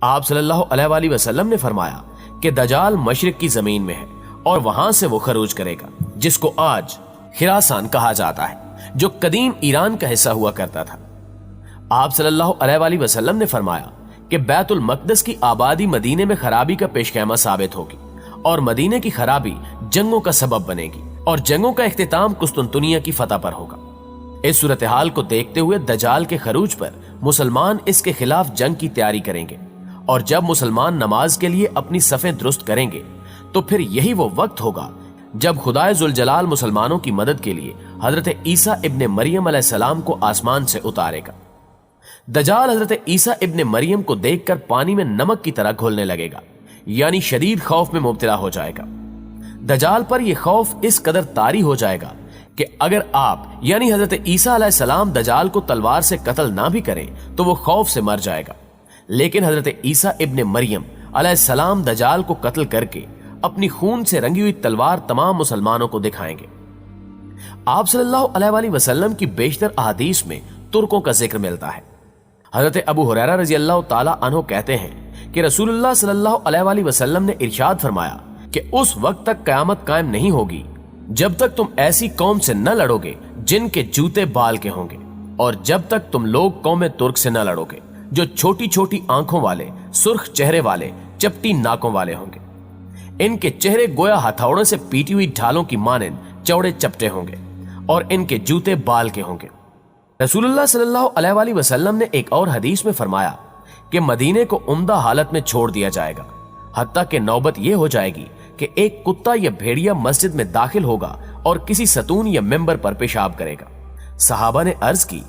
آپ صلی اللہ علیہ وآلہ وسلم نے فرمایا کہ دجال مشرق کی زمین میں ہے اور وہاں سے وہ خروج کرے گا، جس کو آج خراسان کہا جاتا ہے، جو قدیم ایران کا حصہ ہوا کرتا تھا۔ آپ صلی اللہ علیہ وآلہ وسلم نے فرمایا کہ بیت المقدس کی آبادی مدینے میں خرابی کا پیش خیمہ ثابت ہوگی، اور مدینے کی خرابی جنگوں کا سبب بنے گی، اور جنگوں کا اختتام قسطنطنیہ کی فتح پر ہوگا۔ اس صورتحال کو دیکھتے ہوئے دجال کے خروج پر مسلمان اس کے خلاف جنگ کی تیاری کریں گے، اور جب مسلمان نماز کے لیے اپنی صفیں درست کریں گے تو پھر یہی وہ وقت ہوگا جب خدائے ذوالجلال مسلمانوں کی مدد کے لیے حضرت عیسیٰ ابن مریم علیہ السلام کو آسمان سے اتارے گا۔ دجال حضرت عیسیٰ ابن مریم کو دیکھ کر پانی میں نمک کی طرح گھلنے لگے گا، یعنی شدید خوف میں مبتلا ہو جائے گا۔ دجال پر یہ خوف اس قدر طاری ہو جائے گا کہ اگر آپ یعنی حضرت عیسیٰ علیہ السلام دجال کو تلوار سے قتل نہ بھی کریں تو وہ خوف سے مر جائے گا، لیکن حضرت عیسیٰ ابن مریم علیہ السلام دجال کو قتل کر کے اپنی خون سے رنگی ہوئی تلوار تمام مسلمانوں کو دکھائیں گے۔ آپ صلی اللہ علیہ وآلہ وسلم کی بیشتر احادیث میں ترکوں کا ذکر ملتا ہے۔ حضرت ابو ہریرہ رضی اللہ تعالیٰ عنہ کہتے ہیں کہ رسول اللہ صلی اللہ علیہ وآلہ وسلم نے ارشاد فرمایا کہ اس وقت تک قیامت قائم نہیں ہوگی جب تک تم ایسی قوم سے نہ لڑو گے جن کے جوتے بال کے ہوں گے، اور جب تک تم لوگ قوم ترک سے نہ لڑو گے جو چھوٹی چھوٹی آنکھوں والے، سرخ چہرے والے، چپٹی ناکوں والے ہوں گے۔ ان کے چہرے گویا ہتھوڑے سے پیٹی ہوئی ڈھالوں کی مانند چوڑے چپٹے ہوں گے، اور ان کے جوتے بال کے ہوں گے۔ رسول اللہ صلی اللہ علیہ وآلہ وسلم نے ایک اور حدیث میں فرمایا کہ مدینے کو عمدہ حالت میں چھوڑ دیا جائے گا، حتیٰ کہ نوبت یہ ہو جائے گی کہ ایک کتا یا بھیڑیا مسجد میں داخل ہوگا اور کسی ستون یا ممبر پر پیشاب کرے گا۔ صحابہ نے عرض کی،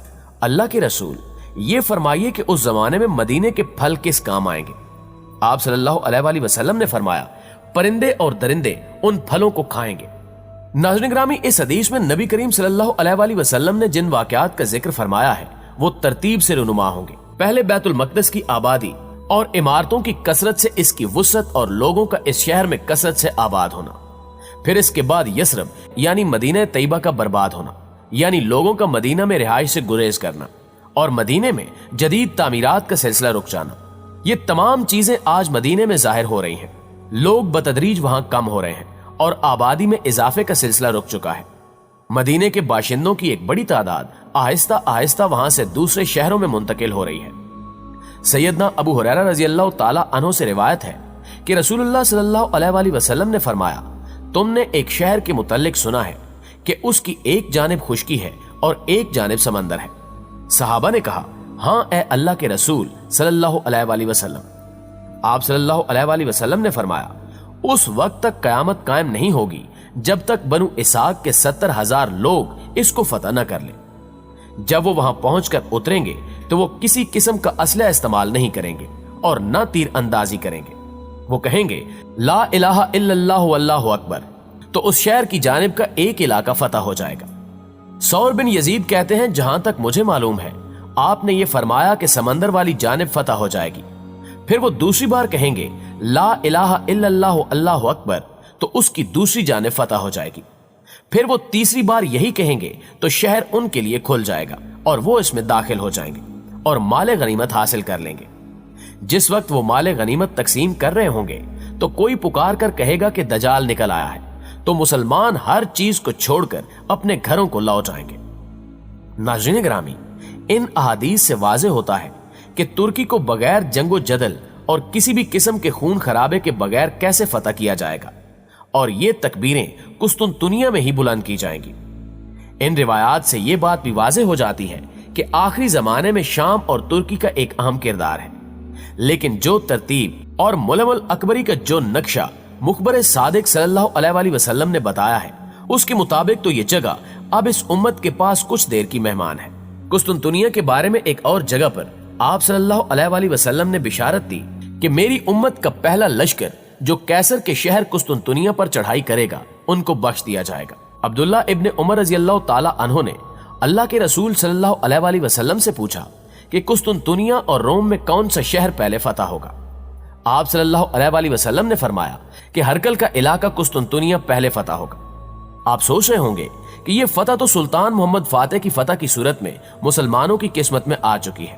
اللہ کے رسول، یہ فرمائیے کہ اس زمانے میں مدینے کے پھل کس کام آئیں گے؟ آپ صلی اللہ علیہ وآلہ وسلم نے فرمایا، پرندے اور درندے ان پھلوں کو کھائیں گے۔ ناظرین گرامی، اس حدیث میں نبی کریم صلی اللہ علیہ وآلہ وسلم نے جن واقعات کا ذکر فرمایا ہے وہ ترتیب سے رونما ہوں گے۔ پہلے بیت المقدس کی آبادی اور عمارتوں کی کثرت سے اس کی وسعت اور لوگوں کا اس شہر میں کثرت سے آباد ہونا، پھر اس کے بعد یثرب یعنی مدینہ طیبہ کا برباد ہونا، یعنی لوگوں کا مدینہ میں رہائش سے گریز کرنا، اور مدینے میں جدید تعمیرات کا سلسلہ رک جانا۔ یہ تمام چیزیں آج مدینے میں ظاہر ہو رہی ہیں۔ لوگ بتدریج وہاں کم ہو رہے ہیں اور آبادی میں اضافے کا سلسلہ رک چکا ہے۔ مدینے کے باشندوں کی ایک بڑی تعداد آہستہ آہستہ وہاں سے دوسرے شہروں میں منتقل ہو رہی ہے۔ سیدنا ابو ہریرہ رضی اللہ تعالیٰ عنہ سے روایت ہے کہ رسول اللہ صلی اللہ علیہ وآلہ وسلم نے فرمایا، تم نے ایک شہر کے متعلق سنا ہے کہ اس کی ایک جانب خشکی ہے اور ایک جانب سمندر ہے؟ صحابہ نے کہا، ہاں اے اللہ کے رسول صلی اللہ علیہ وآلہ وسلم۔ آپ صلی اللہ علیہ وآلہ وسلم نے فرمایا، اس وقت تک قیامت قائم نہیں ہوگی جب تک بنو اسحاق کے 70,000 لوگ اس کو فتح نہ کر لیں۔ جب وہ وہاں پہنچ کر اتریں گے تو وہ کسی قسم کا اسلحہ استعمال نہیں کریں گے اور نہ تیر اندازی کریں گے۔ وہ کہیں گے لا الہ الا اللہ واللہ اکبر، تو اس شہر کی جانب کا ایک علاقہ فتح ہو جائے گا۔ ثور بن یزید کہتے ہیں، جہاں تک مجھے معلوم ہے آپ نے یہ فرمایا کہ سمندر والی جانب فتح ہو جائے گی۔ پھر وہ دوسری بار کہیں گے لا الہ الا اللہ اللہ اکبر، تو اس کی دوسری جانب فتح ہو جائے گی۔ پھر وہ تیسری بار یہی کہیں گے تو شہر ان کے لیے کھل جائے گا اور وہ اس میں داخل ہو جائیں گے اور مال غنیمت حاصل کر لیں گے۔ جس وقت وہ مال غنیمت تقسیم کر رہے ہوں گے تو کوئی پکار کر کہے گا کہ دجال نکل آیا ہے، تو مسلمان ہر چیز کو چھوڑ کر اپنے گھروں کو لوٹ جائیں گے۔ ناظرین گرامی، ان احادیث سے واضح ہوتا ہے کہ ترکی کو بغیر جنگ و جدل اور کسی بھی قسم کے خون خرابے کے بغیر کیسے فتح کیا جائے گا، اور یہ تکبیریں قسطنطنیہ میں ہی بلند کی جائیں گی۔ ان روایات سے یہ بات بھی واضح ہو جاتی ہے کہ آخری زمانے میں شام اور ترکی کا ایک اہم کردار ہے، لیکن جو ترتیب اور ملم الاکبری کا جو نقشہ مخبر صادق صلی اللہ علیہ وآلہ وسلم نے بتایا ہے، اس کے مطابق تو یہ جگہ اب اس امت کے پاس کچھ دیر کی مہمان ہے۔ قسطنطنیہ کے بارے میں ایک اور جگہ پر آپ صلی اللہ علیہ وآلہ وسلم نے بشارت دی کہ میری امت کا پہلا لشکر جو کیسر کے شہر قسطنطنیہ پر چڑھائی کرے گا ان کو بخش دیا جائے گا۔ عبداللہ ابن عمر رضی اللہ تعالی عنہ نے اللہ کے رسول صلی اللہ علیہ وآلہ وسلم سے پوچھا کہ قسطنطنیہ اور روم میں کون سا شہر پہلے فتح ہوگا؟ آپ صلی اللہ علیہ وآلہ وسلم نے فرمایا کہ ہرکل کا علاقہ قسطنطنیہ پہلے فتح ہوگا۔ آپ سوچ رہے ہوں گے کہ یہ فتح تو سلطان محمد فاتح کی فتح کی صورت میں مسلمانوں کی قسمت میں آ چکی ہے،